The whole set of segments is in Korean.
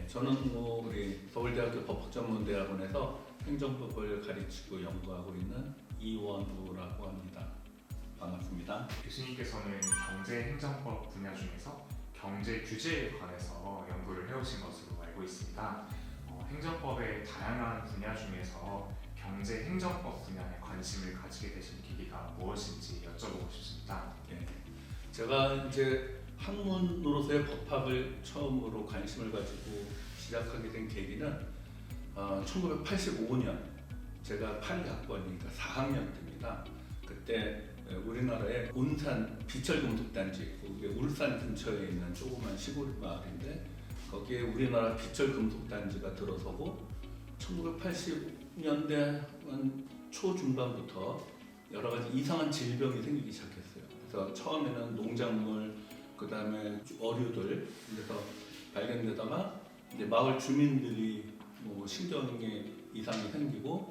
저는 우리 서울대학교 법학전문대학원에서 행정법을 가르치고 연구하고 있는 이원우라고 합니다. 반갑습니다. 교수님께서는 경제행정법 분야 중에서 경제 규제에 관해서 연구를 해오신 것으로 알고 있습니다. 행정법의 다양한 분야 중에서 경제행정법 분야에 관심을 가지게 되신 계기가 무엇인지 여쭤보고 싶습니다. 제가 이제 학문으로서의 법학을 처음으로 관심을 가지고 시작하게 된 계기는 1985년 제가 8학번이니까 4학년 때입니다. 그때 우리나라에 온산 비철금속단지, 그게 울산 근처에 있는 조그만 시골 마을인데 거기에 우리나라 비철금속단지가 들어서고 1980년대 초중반부터 여러 가지 이상한 질병이 생기기 시작했어요. 그래서 처음에는 농작물, 그 다음에 어류들 그래서 발견되다가 이제 마을 주민들이 신경에 이상이 생기고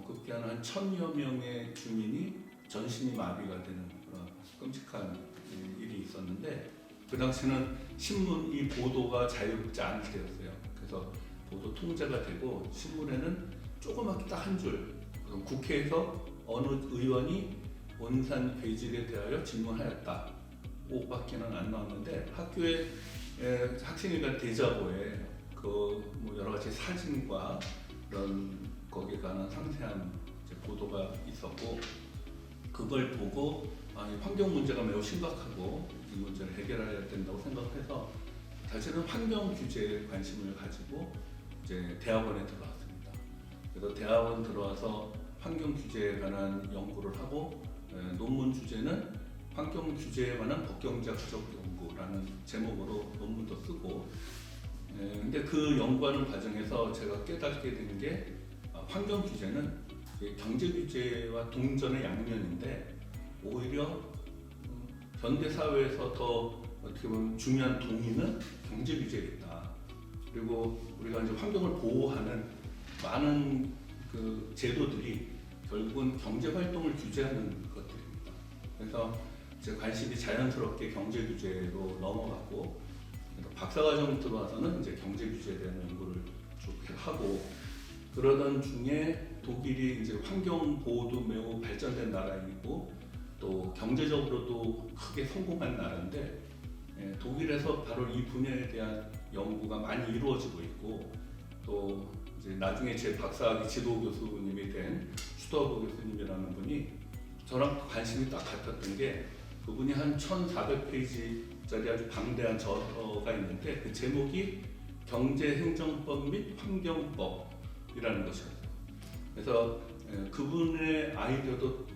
급기야는 한 1000여 명의 주민이 전신이 마비가 되는 그런 끔찍한 일이 있었는데 그 당시는 신문 이 보도가 자유롭지 않을 때였어요. 그래서 보도 통제가 되고 신문에는 조그맣게 딱 한 줄, 국회에서 어느 의원이 온산 괴질에 대하여 질문하였다. 5밖에는 안 나왔는데 학교에 학생회관 대자보에 여러 가지 사진과 그런 거기에 관한 상세한 보도가 있었고 그걸 보고 환경 문제가 매우 심각하고 이 문제를 해결해야 된다고 생각해서 사실은 환경 규제에 관심을 가지고 이제 대학원에 들어왔습니다. 그래서 대학원 들어와서 환경 규제에 관한 연구를 하고 논문 주제는 환경 규제에 관한 법경제학적 연구라는 제목으로 논문도 쓰고 근데 그 연구하는 과정에서 제가 깨닫게 된 게 환경 규제는 경제 규제와 동전의 양면인데 오히려 현대 사회에서 더 어떻게 보면 중요한 동의는 경제 규제겠다. 그리고 우리가 이제 환경을 보호하는 많은 그 제도들이 결국은 경제 활동을 규제하는 것들입니다. 그래서 제 관심이 자연스럽게 경제 규제로 넘어갔고 박사과정 들어와서는 이제 경제 규제에 대한 연구를 쭉 하고 그러던 중에 독일이 이제 환경 보호도 매우 발전된 나라이고 또 경제적으로도 크게 성공한 나라인데 독일에서 바로 이 분야에 대한 연구가 많이 이루어지고 있고 또 이제 나중에 제 박사학위 지도 교수님이 된 슈터버 교수님이라는 분이 저랑 관심이 딱 같았던 게 그분이 한 1400페이지짜리 아주 방대한 저서가 있는데 그 제목이 경제행정법 및 환경법이라는 것이었어요. 그래서 그분의 아이디어도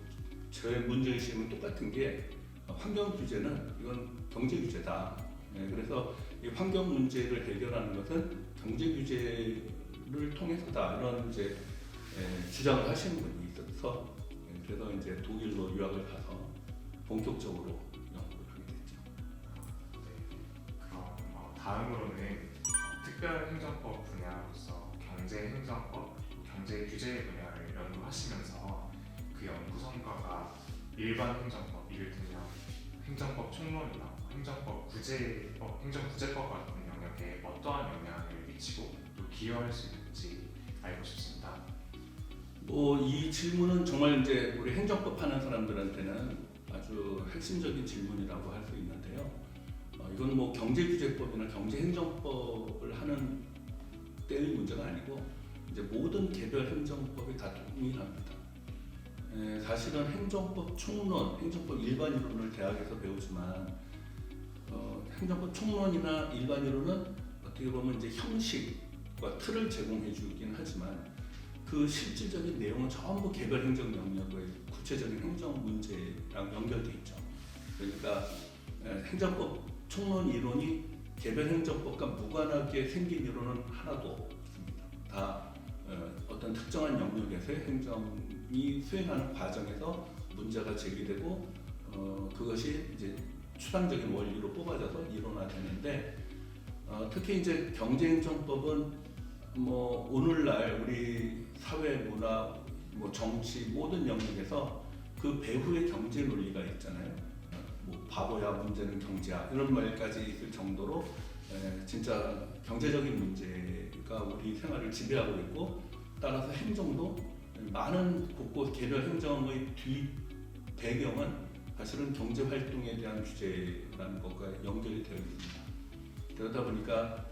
저의 문제의식은 똑같은 게 환경 규제는 이건 경제 규제다. 그래서 이 환경 문제를 해결하는 것은 경제 규제를 통해서다. 이런 이제 주장을 하시는 분이 있어서 그래서 이제 독일로 유학을 가서 본격적으로 연구를 하게 됐죠. 그럼 다음으로는 특별행정법 분야로서 경제행정법, 경제규제 분야를 연구하시면서 그 연구 성과가 일반 행정법, 이를테면 행정법 총론이나 행정구제법 같은 영역에 어떠한 영향을 미치고 또 기여할 수 있는지 알고 싶습니다. 이 질문은 정말 이제 우리 행정법 하는 사람들한테는 아주 핵심적인 질문이라고 할 수 있는데요. 이건 경제규제법이나 경제행정법을 하는 때의 문제가 아니고 이제 모든 개별 행정법이 다 동일합니다. 사실은 행정법 총론, 행정법 일반 이론을 대학에서 배우지만 행정법 총론이나 일반 이론은 어떻게 보면 이제 형식과 틀을 제공해 주긴 하지만 그 실질적인 내용은 전부 개별 행정 영역의 구체적인 행정 문제랑 연결돼 있죠. 그러니까 행정법 총론 이론이 개별 행정법과 무관하게 생긴 이론은 하나도 없습니다. 다 어떤 특정한 영역에서의 행정이 수행하는 과정에서 문제가 제기되고 그것이 이제 추상적인 원리로 뽑아져서 이론화되는데 특히 이제 경제행정법은 오늘날 우리 사회, 문화, 정치 모든 영역에서 그 배후의 경제 논리가 있잖아요. 바보야 문제는 경제야 이런 말까지 있을 정도로 진짜 경제적인 문제가 우리 생활을 지배하고 있고 따라서 행정도 많은 곳곳 개별 행정의 뒤 배경은 사실은 경제 활동에 대한 규제라는 것과 연결이 되어 있습니다. 그러다 보니까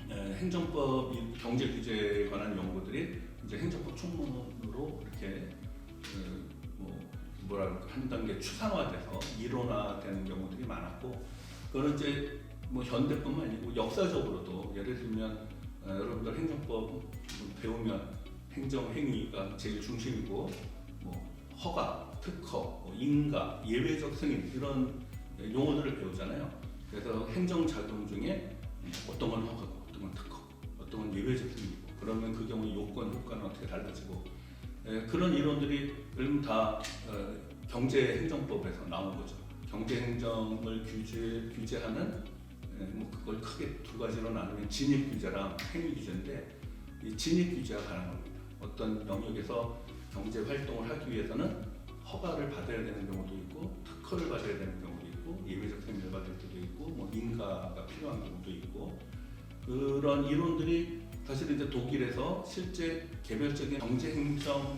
행정법 경제 규제에 관한 연구들이 이제 행정법 총론으로 이렇게 한 단계 추상화돼서 이론화되는 경우들이 많았고, 그거는 이제 현대뿐만 아니고 역사적으로도 예를 들면 여러분들 행정법 배우면 행정행위가 제일 중심이고 허가, 특허, 인가, 예외적 승인 이런 용어들을 배우잖아요. 그래서 행정작용 중에 어떤 건 허가고 어떤 건 특허, 어떤 건 예외적 승인이고, 그러면 그 경우에 요건, 효과는 어떻게 달라지고, 그런 이론들이 다 경제행정법에서 나온 거죠. 경제행정을 규제하는 그걸 크게 두 가지로 나누면 진입규제랑 행위규제인데, 이 진입규제가 가능합니다. 어떤 영역에서 경제활동을 하기 위해서는 허가를 받아야 되는 경우도 있고, 특허를 받아야 되는 경우도 있고, 예외적 승인을 받을 때도 있고, 인가가 필요한 경우도 있고, 그런 이론들이 사실 이제 독일에서 실제 개별적인 경제행정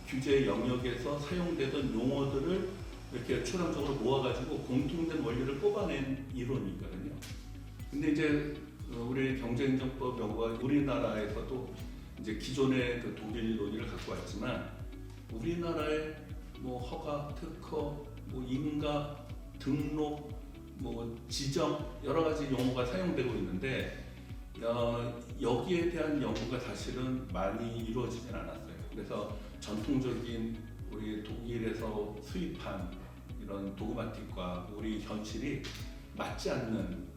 규제 영역에서 사용되던 용어들을 이렇게 초당적으로 모아가지고 공통된 원리를 뽑아낸 이론이거든요. 근데 이제 우리 경제행정법 연구가 우리나라에서도 이제 기존의 그 독일 논의를 갖고 왔지만, 우리나라의 허가, 특허, 인가, 등록, 지정 여러 가지 용어가 사용되고 있는데 여기에 대한 연구가 사실은 많이 이루어지진 않았어요. 그래서 전통적인 우리 독일에서 수입한 이런 도그마틱과 우리 현실이 맞지 않는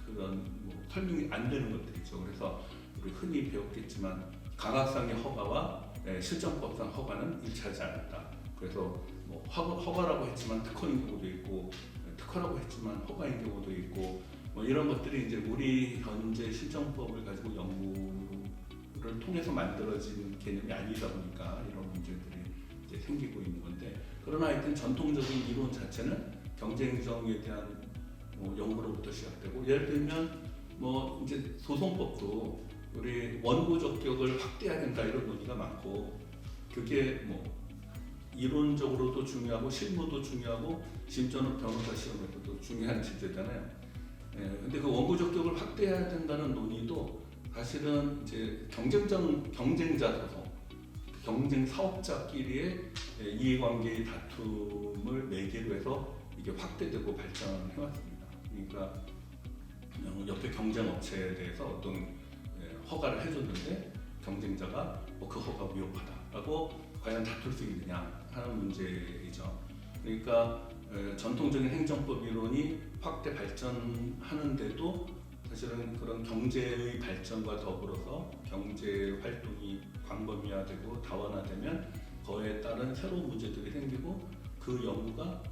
그런 설명이 안 되는 것들이죠. 그래서 우리 흔히 배웠겠지만 강학상의 허가와 실정법상 허가는 일치하지 않았다. 그래서 허가라고 했지만 특허인 경우도 있고, 특허라고 했지만 허가인 경우도 있고, 이런 것들이 이제 우리 현재 실정법을 가지고 연구를 통해서 만들어진 개념이 아니다 보니까 이런 문제들이 이제 생기고 있는 건데, 그러나 하여튼 전통적인 이론 자체는 경제행정에 대한 연구로부터 시작되고, 예를 들면 이제 소송법도 우리 원고 적격을 확대해야 된다 이런 논의가 많고, 그게 이론적으로도 중요하고 실무도 중요하고 심지어는 변호사 시험에서도 중요한 주제잖아요. 근데 그 원고 적격을 확대해야 된다는 논의도 사실은 이제 경쟁자 소송, 경쟁 사업자끼리의 이해관계의 다툼을 매개로 해서 이게 확대되고 발전해 왔습니다. 그러니까 옆에 경쟁업체에 대해서 어떤 허가를 해줬는데 경쟁자가 그 허가 위협하다라고 과연 다툴 수 있느냐 하는 문제이죠. 그러니까 전통적인 행정법 이론이 확대 발전하는데도 사실은 그런 경제의 발전과 더불어서 경제 활동이 광범위화되고 다원화되면 그에 따른 새로운 문제들이 생기고, 그 연구가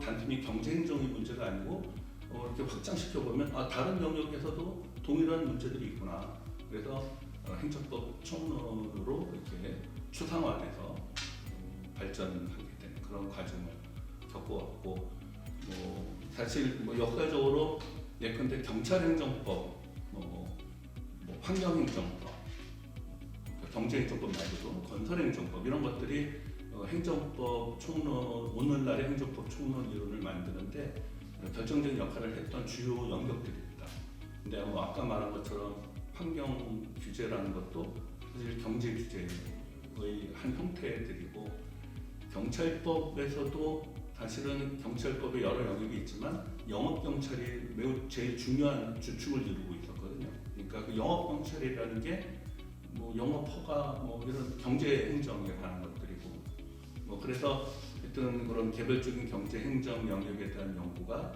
단순히 경제행정의 문제가 아니고 이렇게 확장시켜 보면 다른 영역에서도 동일한 문제들이 있구나. 그래서 행정법 총론으로 이렇게 추상화돼서 발전하게 되는 그런 과정을 겪어왔고, 사실 역사적으로 예컨대 경찰행정법, 환경행정법, 경제행정법 말고도 건설행정법 이런 것들이 행정법 총론, 오늘날의 행정법 총론 이론을 만드는데 결정적인 역할을 했던 주요 영역들입니다. 근데 아까 말한 것처럼 환경 규제라는 것도 사실 경제 규제의 한 형태들이고, 경찰법에서도 사실은 경찰법에 여러 영역이 있지만 영업경찰이 매우 제일 중요한 주축을 이루고 있었거든요. 그러니까 그 영업경찰이라는 게 영업허가 이런 경제행정에 관한 것들이고, 그래서 하여튼 그런 개별적인 경제행정 영역에 대한 연구가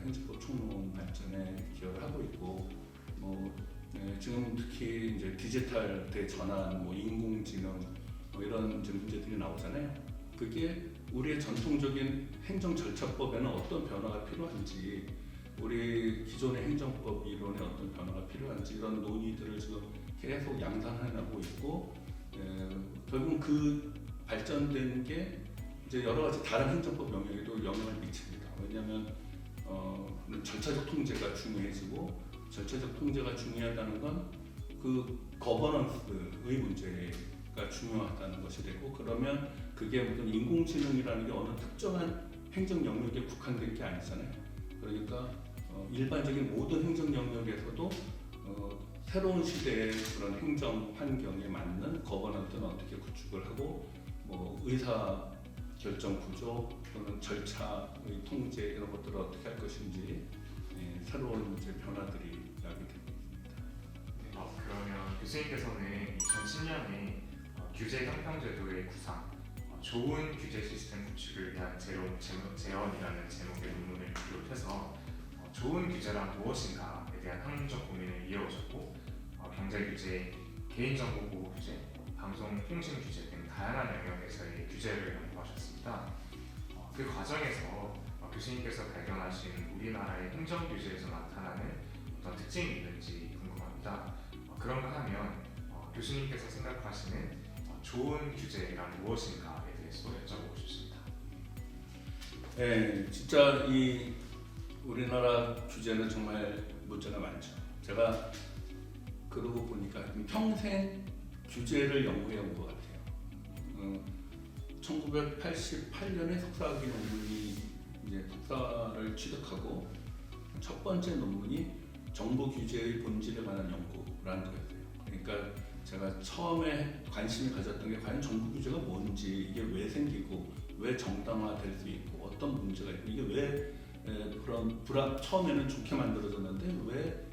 행정법 총론 발전에 기여를 하고 있고, 지금 특히 이제 디지털 대전환, 인공지능 이런 이제 문제들이 나오잖아요. 그게 우리의 전통적인 행정 절차법에는 어떤 변화가 필요한지, 우리 기존의 행정법 이론에 어떤 변화가 필요한지 이런 논의들을 지금 계속 양산해나가고 있고, 결국 그 발전된 게 이제 여러 가지 다른 행정법 영역에도 영향을 미칩니다. 왜냐하면 절차적 통제가 중요해지고 절차적 통제가 중요하다는 건 그 거버넌스의 문제가 중요하다는 것이 되고 그러면 그게 무슨 인공지능이라는 게 어느 특정한 행정 영역에 국한된 게 아니잖아요. 그러니까 일반적인 모든 행정 영역에서도 새로운 시대의 그런 행정 환경에 맞는 거버넌스는 어떻게 구축을 하고 뭐 의사 결정 구조 또는 절차의 통제 이런 것들을 어떻게 할 것인지 새로운 이제 변화들이 야기되고 있습니다. 그러면 교수님께서는 2010년에 규제 형평제도의 구상, 좋은 규제 시스템 구축을 위한 재원이라는 제목의 논문을 비롯해서 좋은 규제란 무엇인가에 대한 학문적 고민을 이어오셨고 경제 규제, 개인정보 보호 규제, 방송 통신 규제 등 다양한 영역에서의 규제를 연구하셨습니다. 그 과정에서 교수님께서 발견하신 우리나라의 행정 규제에서 나타나는 어떤 특징이 있는지 궁금합니다. 그런가 하면 교수님께서 생각하시는 좋은 규제란 무엇인가에 대해서 여쭤보고 싶습니다. 네, 진짜 이 우리나라 규제는 정말 문제가 많죠. 제가 그러고 보니까 평생 규제를 연구해 온 것 같아요. 1988년에 석사학위 논문이 이제 석사를 취득하고 첫 번째 논문이 정부 규제의 본질에 관한 연구라는 거였어요. 그러니까 제가 처음에 관심을 가졌던 게 과연 정부 규제가 뭔지, 이게 왜 생기고 왜 정당화될 수 있고 어떤 문제가 있고 이게 왜 그런 처음에는 좋게 만들어졌는데 왜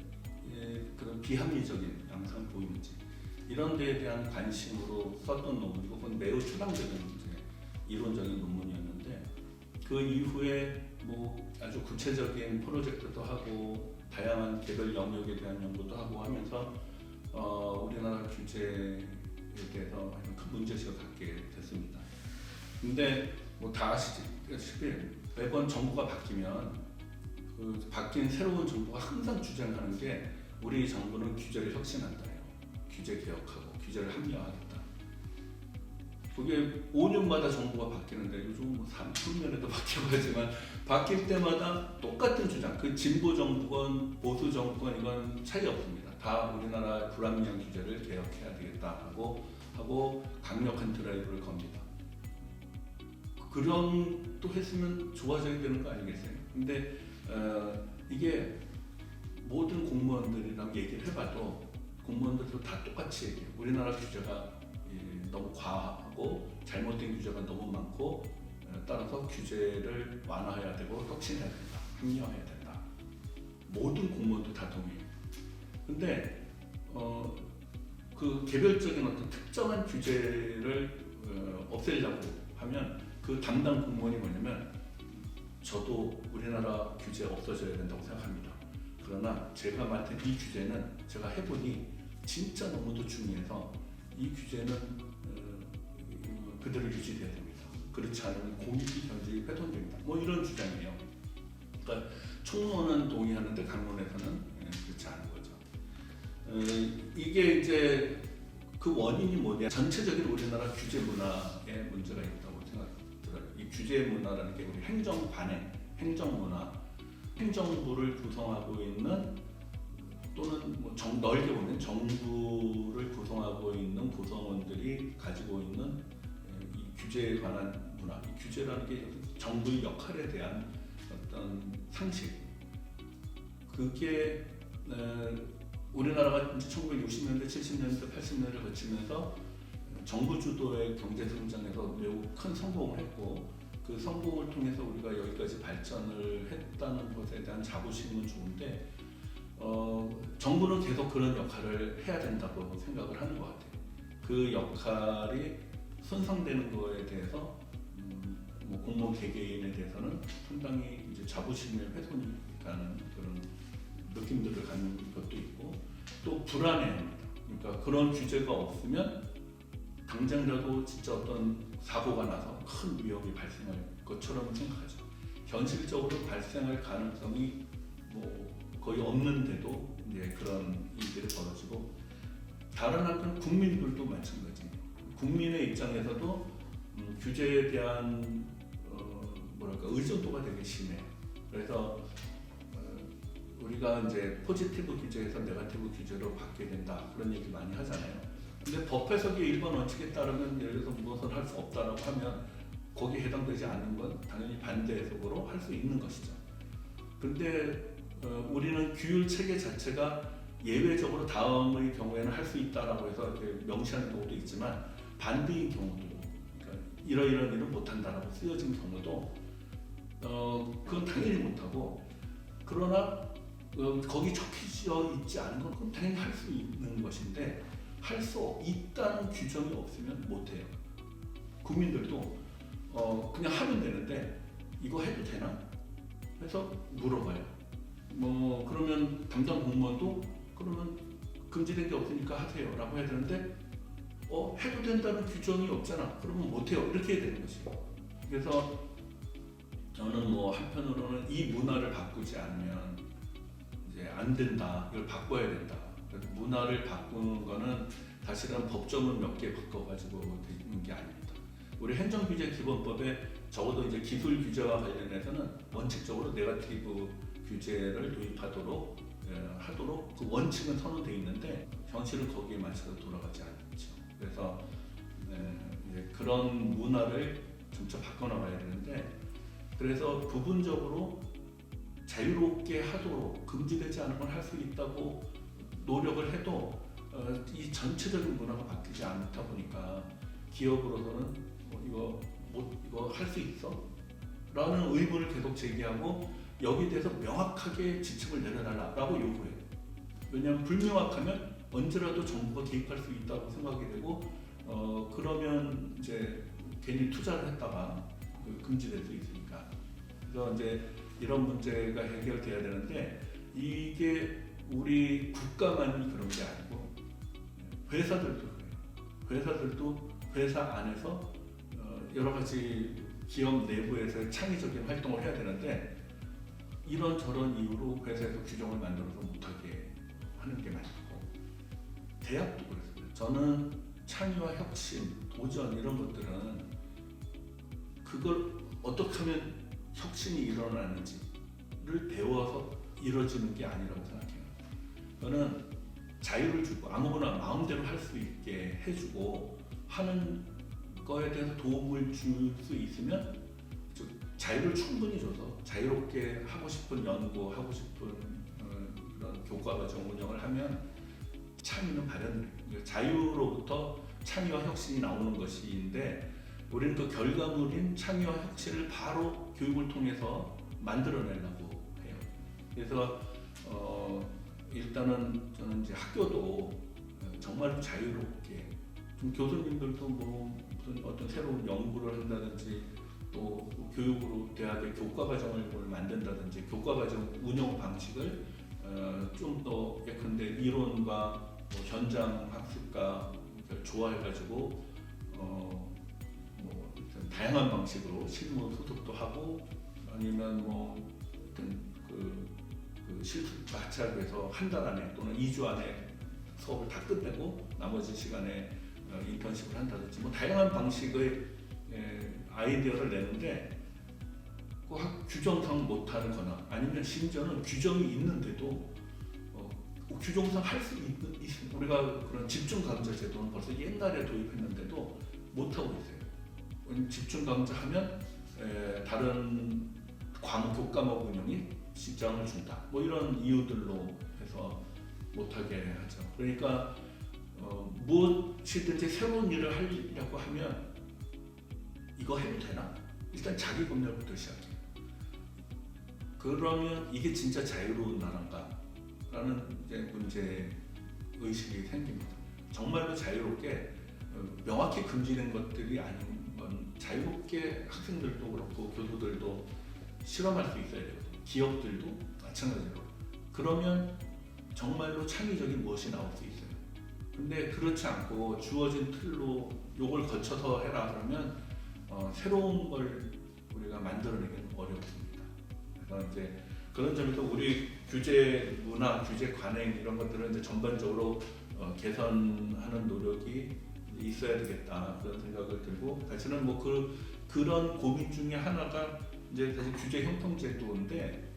그런 비합리적인 양상 보이는지 이런 데에 대한 관심으로 썼던 논문이고 그건 매우 추상적인 이론적인 논문이었는데 그 이후에 뭐 아주 구체적인 프로젝트도 하고 다양한 개별 영역에 대한 연구도 하고 하면서 우리나라 규제에 대해서 아주 큰 문제의식을 갖게 됐습니다. 근데 뭐 다 아시다시피 매번 정부가 바뀌면 그 바뀐 새로운 정부가 항상 주장하는 게 우리 정부는 규제를 혁신한다요. 규제 개혁하고 규제를 합리화하겠다. 그게 5년마다 정부가 바뀌는데 요즘 뭐 3년에도 바뀌어가지만 바뀔 때마다 똑같은 주장. 그 진보 정부건 보수 정부건 이건 차이 없습니다. 다 우리나라 불합리한 규제를 개혁해야 되겠다 하고 강력한 드라이브를 겁니다. 그런 또 했으면 좋아져야 되는 거 아니겠어요? 근데 이게 모든 공무원들이랑 얘기를 해봐도 공무원들도 다 똑같이 얘기해요. 우리나라 규제가 너무 과하고 잘못된 규제가 너무 많고 따라서 규제를 완화해야 되고 혁신해야 된다, 합리화해야 된다. 모든 공무원도 다 동의해요. 근데 그 개별적인 어떤 특정한 규제를 없애려고 하면 그 담당 공무원이 뭐냐면 저도 우리나라 규제 없어져야 된다고 생각합니다. 그러나 제가 맡은 이 규제는 제가 해보니 진짜 너무도 중요해서 이 규제는 그대로 유지돼야 됩니다. 그렇지 않으면 공익이 현저히 훼손됩니다. 뭐 이런 주장이에요. 그러니까 총론은 동의하는데 강론에서는 그렇지 않은 거죠. 이게 이제 그 원인이 뭐냐? 전체적인 우리나라 규제 문화에 문제가 있다고 생각들어요. 이 규제 문화라는 게 우리 행정 관행, 행정 문화, 행정부를 구성하고 있는 또는 뭐 넓게 보면 정부를 구성하고 있는 구성원들이 가지고 있는 이 규제에 관한 문화, 이 규제라는 게 정부의 역할에 대한 어떤 상식, 그게 우리나라가 이제 1960년대, 70년대, 80년대를 거치면서 정부 주도의 경제 성장에서 매우 큰 성공을 했고 그 성공을 통해서 우리가 여기까지 발전을 했다는 것에 대한 자부심은 좋은데 정부는 계속 그런 역할을 해야 된다고 생각을 하는 것 같아요. 그 역할이 손상되는 거에 대해서 뭐 공무원 개개인에 대해서는 상당히 이제 자부심의 훼손이 가는 그런 느낌들을 갖는 것도 있고 또 불안해합니다. 그러니까 그런 규제가 없으면 당장이라도 진짜 어떤 사고가 나서 큰 위험이 발생할 것처럼 생각하죠. 현실적으로 발생할 가능성이 뭐 거의 없는데도 이제 그런 일들이 벌어지고 다른 한편 국민들도 마찬가지예요. 국민의 입장에서도 규제에 대한 뭐랄까 의존도가 되게 심해요. 그래서 우리가 이제 포지티브 규제에서 네거티브 규제로 바뀌게 된다 그런 얘기 많이 하잖아요. 근데 법 해석의 일반 원칙에 따르면 예를 들어서 무엇을 할 수 없다라고 하면 거기에 해당되지 않는 건 당연히 반대 해석으로 할 수 있는 것이죠. 근데 우리는 규율 체계 자체가 예외적으로 다음의 경우에는 할 수 있다라고 해서 이렇게 명시하는 경우도 있지만 반대인 경우도 그러니까 이러이러한 일은 못한다라고 쓰여진 경우도 그건 당연히 못하고 그러나 거기 적혀져 있지 않은 건 그건 당연히 할 수 있는 것인데 할 수 있다는 규정이 없으면 못해요. 국민들도 그냥 하면 되는데 이거 해도 되나? 해서 물어봐요. 뭐 그러면 담당 공무원도 그러면 금지된 게 없으니까 하세요라고 해야 되는데 해도 된다는 규정이 없잖아. 그러면 못해요. 이렇게 해야 되는 것이고. 그래서 저는 뭐 한편으로는 이 문화를 바꾸지 않으면 이제 안 된다. 이걸 바꿔야 된다. 그래서 문화를 바꾸는 거는 사실은 법조문 몇 개 바꿔가지고 되는 게 아닙니다. 우리 행정규제기본법에 적어도 이제 기술 규제와 관련해서는 원칙적으로 네거티브 규제를 도입하도록 하도록 그 원칙은 선언돼 있는데 현실은 거기에 맞춰서 돌아가지 않죠. 그래서 이제 그런 문화를 점차 바꿔나가야 되는데 그래서 부분적으로 자유롭게 하도록 금지되지 않은 걸 할 수 있다고 노력을 해도 이 전체적인 문화가 바뀌지 않다 보니까 기업으로서는 이거 할 수 있어? 라는 의문을 계속 제기하고 여기에 대해서 명확하게 지침을 내려달라고 요구해요. 왜냐하면 불명확하면 언제라도 정부가 개입할 수 있다고 생각이 되고 그러면 이제 괜히 투자를 했다가 금지될 수 있으니까. 그래서 이제 이런 문제가 해결돼야 되는데 이게 우리 국가만이 그런 게 아니고 회사들도 그래요. 회사들도 회사 안에서 여러 가지 기업 내부에서 창의적인 활동을 해야 되는데 이런저런 이유로 회사에서 규정을 만들어서 못하게 하는 게 많고 대학도 그렇습니다. 저는 창의와 혁신, 도전 이런 것들은 그걸 어떻게 하면 혁신이 일어나는지를 배워서 이루어지는 게 아니라고 생각해요. 저는 자유를 주고 아무거나 마음대로 할 수 있게 해주고 하는 거에 대해서 도움을 줄 수 있으면 자유를 충분히 줘서 자유롭게 하고 싶은 연구, 하고 싶은 그런 교과과정 운영을 하면 창의는 발현돼요. 자유로부터 창의와 혁신이 나오는 것인데 우리는 그 결과물인 창의와 혁신을 바로 교육을 통해서 만들어내려고 해요. 그래서 일단은 저는 이제 학교도 정말 자유롭게 좀 교수님들도 뭐 무슨 어떤 새로운 연구를 한다든지 또 교육으로 대학의 교과과정을 만든다든지 교과과정 운영 방식을 좀 더 예컨대 이론과 뭐 현장 학습과 조화해가지고 뭐 다양한 방식으로 실무 소득도 하고 아니면 뭐 어떤 그 실습 마찰해서 한 달 안에 또는 2주 안에 수업을 다 끝내고 나머지 시간에 인턴십을 한다든지 뭐 다양한 방식의 아이디어를 내는데 그 규정상 못하는 거나 아니면 심지어는 규정이 있는데도 규정상 할 수 있는 우리가 그런 집중 강좌 제도는 벌써 옛날에 도입했는데도 못하고 있어요. 집중 강좌하면 다른 과목 교과목 운영이 지장을 준다. 뭐 이런 이유들로 해서 못하게 하죠. 그러니까 무엇이든지 새로운 일을 하려고 하면 이거 해도 되나? 일단 자기 검열부터 시작해요. 그러면 이게 진짜 자유로운 나라인가? 라는 이제 문제 의식이 생깁니다. 정말로 자유롭게 명확히 금지된 것들이 아닌 건 자유롭게 학생들도 그렇고 교수들도 실험할 수 있어야 돼요. 기업들도 마찬가지로. 그러면 정말로 창의적인 무엇이 나올 수 있어요. 근데 그렇지 않고 주어진 틀로 요걸 거쳐서 해라 그러면 새로운 걸 우리가 만들어내기는 어렵습니다. 그래서 이제 그런 점에서 우리 규제 문화, 규제 관행 이런 것들은 이제 전반적으로 개선하는 노력이 있어야 되겠다 그런 생각을 들고 사실은 뭐 그런 고민 중에 하나가 이제 사실 규제 형평 제도인데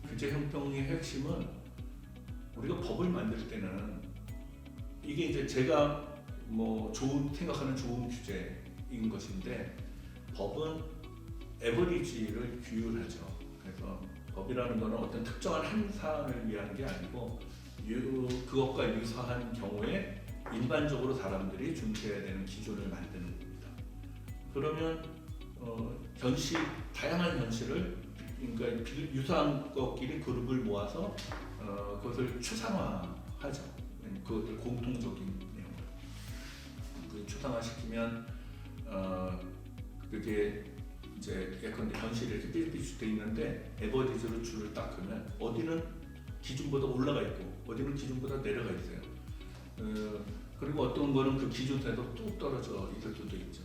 규제 형평의 핵심은 우리가 법을 만들 때는 이게 이제 제가 뭐 생각하는 좋은 규제인 것인데 법은 에버리지를 규율하죠. 그래서 법이라는 것은 어떤 특정한 한 사안을 위한 게 아니고 그것과 유사한 경우에 일반적으로 사람들이 준수해야 되는 기준을 만드는 겁니다. 그러면 다양한 현실을 그러니까 유사한 것끼리 그룹을 모아서 그것을 추상화하죠. 그것들 공통적인 내용을 추상화시키면 그게 이제 예컨대 현실이 이렇게 삐삐삐 돼 있는데 에버리지로 줄을 딱 그면 어디는 기준보다 올라가 있고 어디는 기준보다 내려가 있어요. 그리고 어떤 거는 그 기준에서 뚝 떨어져 있을 수도 있죠.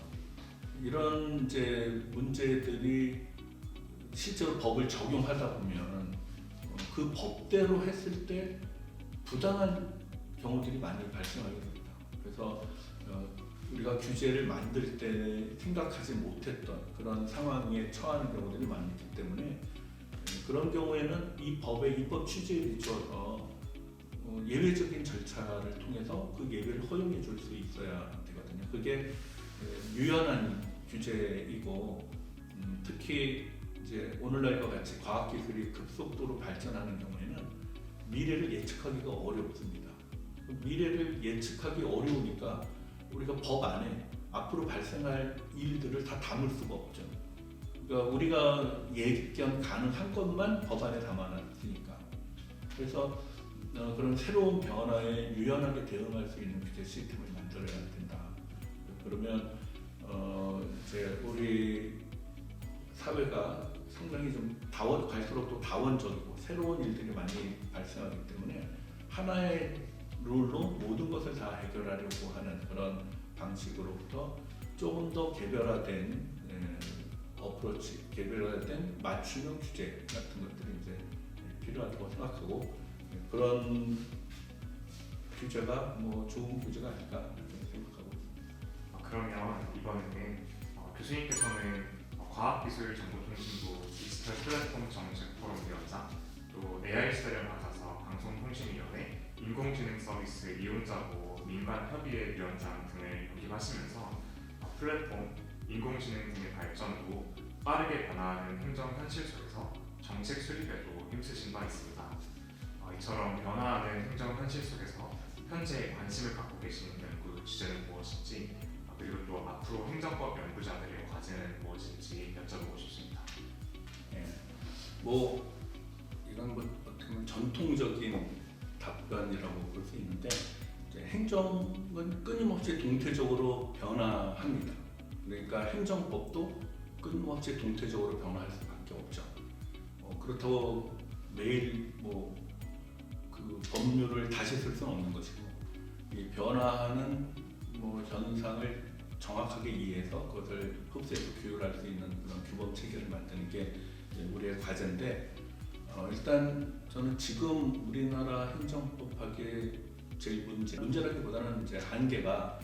이런 이제 문제들이 실제로 법을 적용하다 보면 그 법대로 했을 때 부당한 경우들이 많이 발생하게 됩니다. 그래서 우리가 규제를 만들 때 생각하지 못했던 그런 상황에 처하는 경우들이 많기 때문에 그런 경우에는 이 법의 입법 취지에 비추어서 예외적인 절차를 통해서 그 예외를 허용해 줄 수 있어야 되거든요. 그게 유연한 규제이고 특히 이제 오늘날과 같이 과학기술이 급속도로 발전하는 경우에는 미래를 예측하기가 어렵습니다. 미래를 예측하기 어려우니까 우리가 법 안에 앞으로 발생할 일들을 다 담을 수가 없죠. 그러니까 우리가 예견 가능한 것만 법 안에 담아놨으니까. 그래서 그런 새로운 변화에 유연하게 대응할 수 있는 규제 시스템을 만들어야 된다. 그러면 이제 우리 사회가 상당히 좀 갈수록 또 다원적이고 새로운 일들이 많이 발생하기 때문에 하나의 룰로 모든 것을 다 해결하려고 하는 그런 방식으로부터 조금 더 개별화된 어프로치, 개별화된 맞춤형 규제 같은 것들이 이제 필요하다고 생각하고 그런 규제가 뭐 좋은 규제가 아닐까 이렇게 생각하고 있습니다. 그러면 이번에는 교수님께서는 과학기술정보통신부 디지털 플랫폼 정책 포럼 위원장, 또 AI 시대를 맞아서 방송통신위원회, 인공지능 서비스 이용자보호 민간협의회 위원장 등을 역임하시면서 플랫폼, 인공지능 등의 발전으로 빠르게 변화하는 행정 현실 속에서 정책 수립에도 힘쓰신 바 있습니다. 이처럼 변화하는 행정 현실 속에서 현재 관심을 갖고 계시는 연구 주제는 무엇인지, 그리고 또 앞으로 행정법 연구자들의 과제는 무엇인지 여쭤보고 싶습니다. 네. 뭐 이건 뭐 어떻게 보면 전통적인 답변이라고 볼 수 있는데 행정은 끊임없이 동태적으로 변화합니다. 그러니까 행정법도 끊임없이 동태적으로 변화할 수밖에 없죠. 그렇다고 매일 그 법률을 다시 쓸 수는 없는 것이고 이 변화하는 현상을 정확하게 이해해서 그것을 흡수해서 규율할 수 있는 그런 규범 체계를 만드는 게 우리의 과제인데 일단 저는 지금 우리나라 행정법학의 제일 문제라기보다는 이제 한계가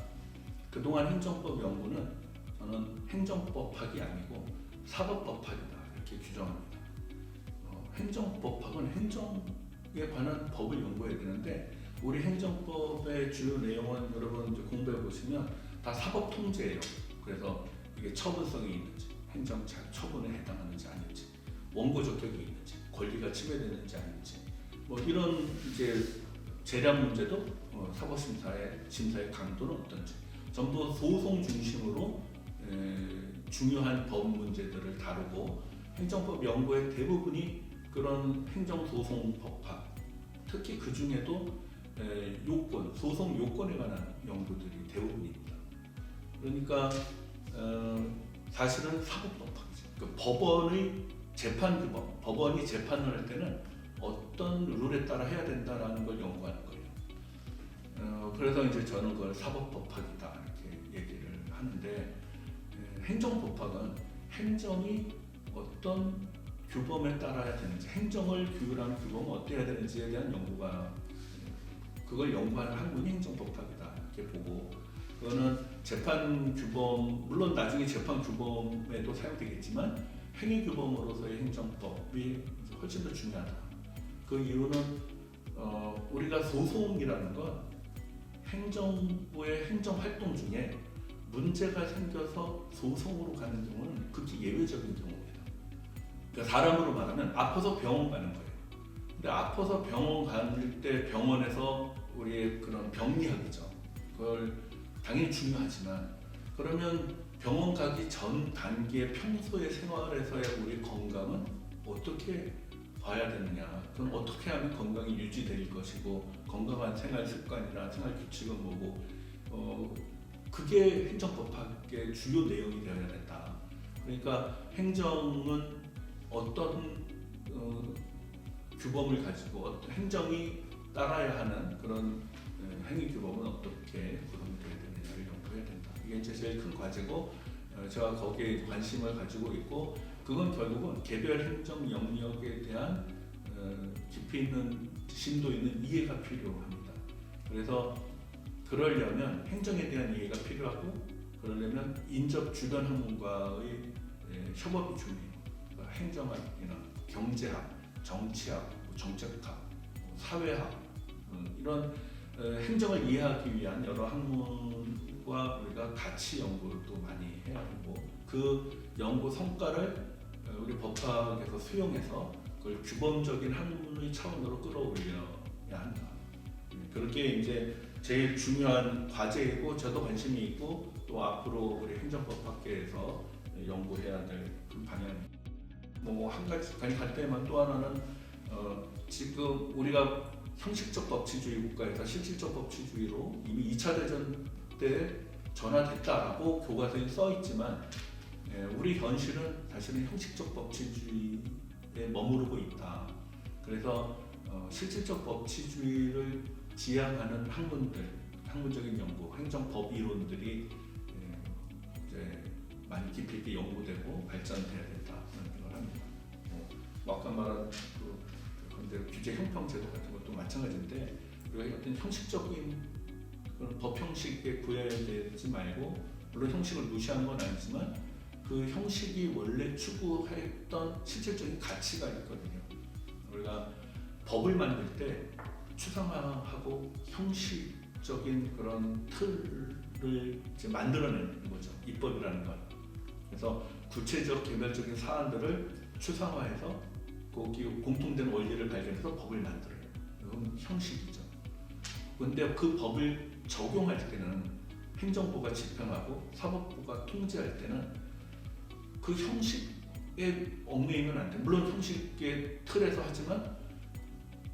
그동안 행정법 연구는 저는 행정법학이 아니고 사법법학이다 이렇게 규정합니다. 행정법학은 행정에 관한 법을 연구해야 되는데 우리 행정법의 주요 내용은 여러분 이제 공부해 보시면 다 사법 통제예요. 그래서 이게 처분성이 있는지, 행정 처분에 해당하는지 아닌지, 원고 적격이 있는지, 권리가 침해되는지 아닌지, 이런 이제 재량 문제도 사법 심사의 강도는 어떤지, 전부 소송 중심으로 중요한 법 문제들을 다루고 행정법 연구의 대부분이 그런 행정소송 법학, 특히 그 중에도 소송 요건에 관한 연구들이 대부분입니다. 그러니까 사실은 사법법학이죠. 그러니까 법원의 재판 규범, 법원이 재판을 할 때는 어떤 룰에 따라 해야 된다라는 걸 연구하는 거예요. 그래서 이제 저는 그걸 사법법학이다 이렇게 얘기를 하는데 행정법학은 행정이 어떤 규범에 따라야 되는지, 행정을 규율하는 규범은 어때야 되는지에 대한 연구가 그걸 연구하는 학문이 행정법학이다 이렇게 보고 그거는 재판 규범 물론 나중에 재판 규범에도 사용되겠지만 행위규범으로서의 행정법이 훨씬 더 중요하다. 그 이유는 우리가 소송이라는 건 행정부의 행정활동 중에 문제가 생겨서 소송으로 가는 경우는 극히 예외적인 경우입니다. 그러니까 사람으로 말하면 아파서 병원 가는 거예요. 근데 아파서 병원 갈 때 병원에서 우리의 그런 병리학이죠. 그걸 당연히 중요하지만 그러면 병원 가기 전 단계 평소의 생활에서의 우리 건강은 어떻게 봐야 되느냐? 그럼 어떻게 하면 건강이 유지될 것이고 건강한 생활 습관이나 생활 규칙은 뭐고 그게 행정법학의 주요 내용이 되어야 된다. 그러니까 행정은 어떤 규범을 가지고 어떤 행정이 따라야 하는 그런 행위 규범은 어떻게 구성이 되어야 되느냐를 연구해야 된다. 이게 이제 제일 큰 과제고 제가 거기에 관심을 가지고 있고 그건 결국은 개별 행정 영역에 대한 깊이 있는 심도 있는 이해가 필요합니다. 그래서 그러려면 행정에 대한 이해가 필요하고 그러려면 인접 주변 학문과의 협업이 중요해요. 그러니까 행정학이나 경제학, 정치학, 정책학, 사회학 이런 행정을 이해하기 위한 여러 학문과 우리가 같이 연구를 또 많이 해야 하고 그 연구 성과를 우리 법학에서 수용해서 그걸 규범적인 학문의 차원으로 끌어올려야 한다. 그렇게 이제 제일 중요한 과제이고 저도 관심이 있고 또 앞으로 우리 행정법학계에서 연구해야 될 그 방향입니다. 뭐 한 가지 갈 때만 또 하나는 지금 우리가 형식적 법치주의 국가에서 실질적 법치주의로 이미 2차 대전 때 전환됐다라고 교과서에 써 있지만 우리 현실은 사실은 형식적 법치주의에 머무르고 있다. 그래서 실질적 법치주의를 지향하는 학문적인 연구, 행정법 이론들이 이제 많이 깊이 있게 연구되고 발전돼야 된다 생각을 합니다. 아까 말한 근데 규제 형평 제도 같은 것도 마찬가지인데 우리가 어떤 형식적인 그런 법 형식에 구애되지 말고 물론 형식을 무시하는 건 아니지만 그 형식이 원래 추구했던 실질적인 가치가 있거든요. 우리가 법을 만들 때 추상화하고 형식적인 그런 틀을 이제 만들어내는 거죠. 입법이라는 건. 그래서 구체적 개별적인 사안들을 추상화해서 거기 공통된 원리를 발견해서 법을 만들어요. 이건 형식이죠. 그런데 그 법을 적용할 때는 행정부가 집행하고 사법부가 통제할 때는 그 형식에 얽매이면 안 돼. 물론 형식의 틀에서 하지만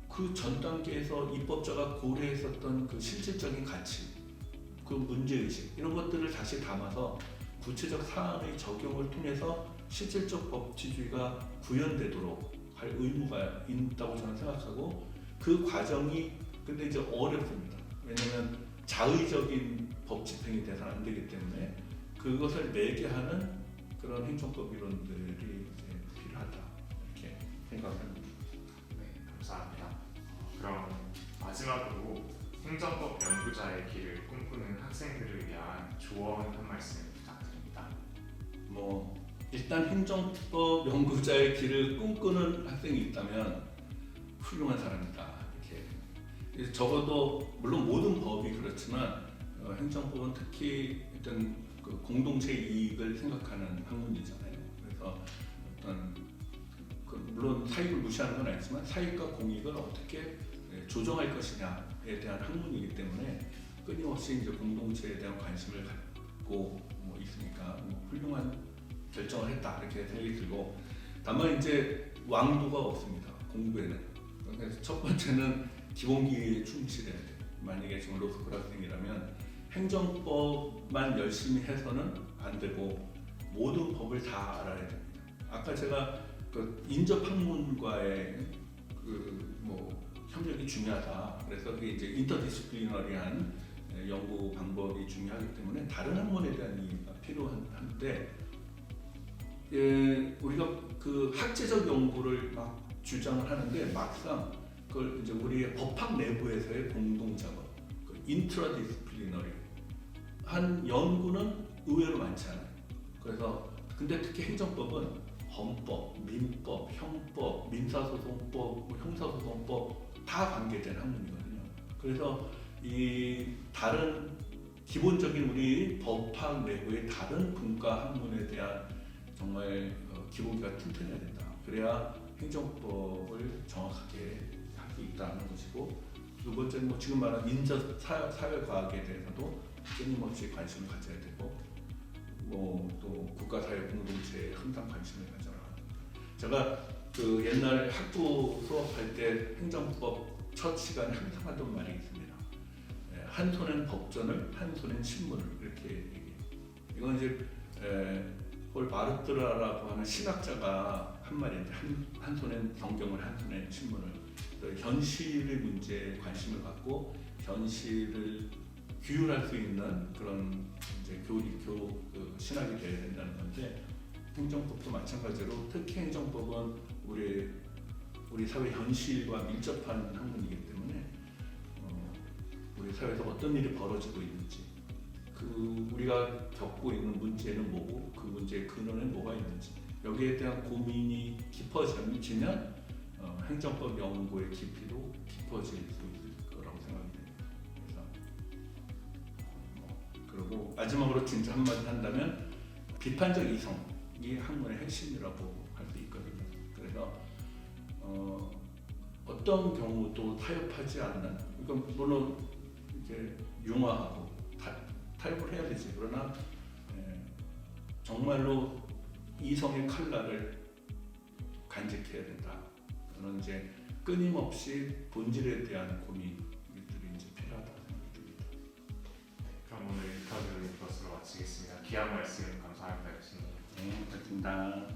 그 전 단계에서 입법자가 고려했었던 그 실질적인 가치, 그 문제의식 이런 것들을 다시 담아서 구체적 사안의 적용을 통해서 실질적 법치주의가 구현되도록 할 의무가 있다고 저는 생각하고 그 과정이 근데 이제 어렵습니다. 왜냐하면 자의적인 법 집행이 돼서는 안 되기 때문에 그것을 매개하는 그런 행정법 이론들이 이제 필요하다 이렇게 생각합니다. 네, 감사합니다. 그럼 마지막으로 행정법 연구자의 길을 꿈꾸는 학생들을 위한 조언 한 말씀 부탁드립니다. 뭐 일단 행정법 연구자의 길을 꿈꾸는 학생이 있다면 훌륭한 사람이다 이렇게. 적어도 물론 모든 법이 그렇지만 행정법은 특히 일단 그 공동체 이익을 생각하는 학문이잖아요. 그래서 어떤 물론 사익을 무시하는 건 아니지만 사익과 공익을 어떻게 조정할 것이냐에 대한 학문이기 때문에 끊임없이 이제 공동체에 대한 관심을 갖고 뭐 있으니까 뭐 훌륭한 결정을 했다 이렇게 생각이 들고 다만 이제 왕도가 없습니다. 공부에는. 그래서 첫 번째는 기본기에 충실해야 돼요. 만약에 지금 로스쿨 학생이라면 행정법만 열심히 해서는 안 되고 모든 법을 다 알아야 됩니다. 아까 제가 그 인접학문과의 그 뭐 협력이 중요하다. 그래서 그게 이제 인터디시플리너리한 연구 방법이 중요하기 때문에 다른 학문에 대한 이해가 필요한데 우리가 그 학제적 연구를 막 주장을 하는데 막상 그걸 이제 우리의 법학 내부에서의 공동 작업, 그 인트라디시플리너리 한 연구는 의외로 많지 않아요. 그래서 근데 특히 행정법은 헌법, 민법, 형법, 민사소송법, 뭐 형사소송법 다 관계된 학문이거든요. 그래서 이 다른 기본적인 우리 법학 내부의 다른 분과 학문에 대한 정말 기본기가 튼튼해야 된다. 그래야 행정법을 정확하게 할 수 있다는 것이고, 두 번째는 뭐 지금 말한 인자 사회과학에 대해서도 끊임없이 관심을 가져야 되고, 뭐 또 국가사회 공동체에 항상 관심을 가져라. 제가 그 옛날 학부 수업할 때 행정법 첫 시간에 항상 하던 말이 있습니다. 한 손엔 법전을, 한 손엔 신문을 이렇게 얘기해요. 이건 이제 폴 바르트라라고 하는 신학자가 한 말인데 한 손엔 성경을, 한 손엔 신문을. 현실의 문제에 관심을 갖고 현실을 규율할 수 있는 그런 이제 그 신학이 되어야 된다는 건데, 행정법도 마찬가지로 특히 행정법은 우리 사회 현실과 밀접한 학문이기 때문에 우리 사회에서 어떤 일이 벌어지고 있는지, 그 우리가 겪고 있는 문제는 뭐고 그 문제의 근원에 뭐가 있는지, 여기에 대한 고민이 깊어지면 행정법 연구의 깊이도 깊어질 수 있을 거라고 생각이 됩니다. 그래서 그리고 마지막으로 진짜 한마디 한다면 비판적 이성이 학문의 핵심이라고 할 수 있거든요. 그래서 어떤 경우도 타협하지 않는, 그러니까 물론 이렇게 융화하고 타협을 해야 되지. 그러나 정말로 이성의 칼날을 간직해야 된다. 저는 이제 끊임없이 본질에 대한 고민들이 이제 필요하다 생각됩니다. 그럼 오늘 인터뷰를 이것으로 마치겠습니다. 귀한 말씀 감사합니다, 교수님. 네, 고맙습니다.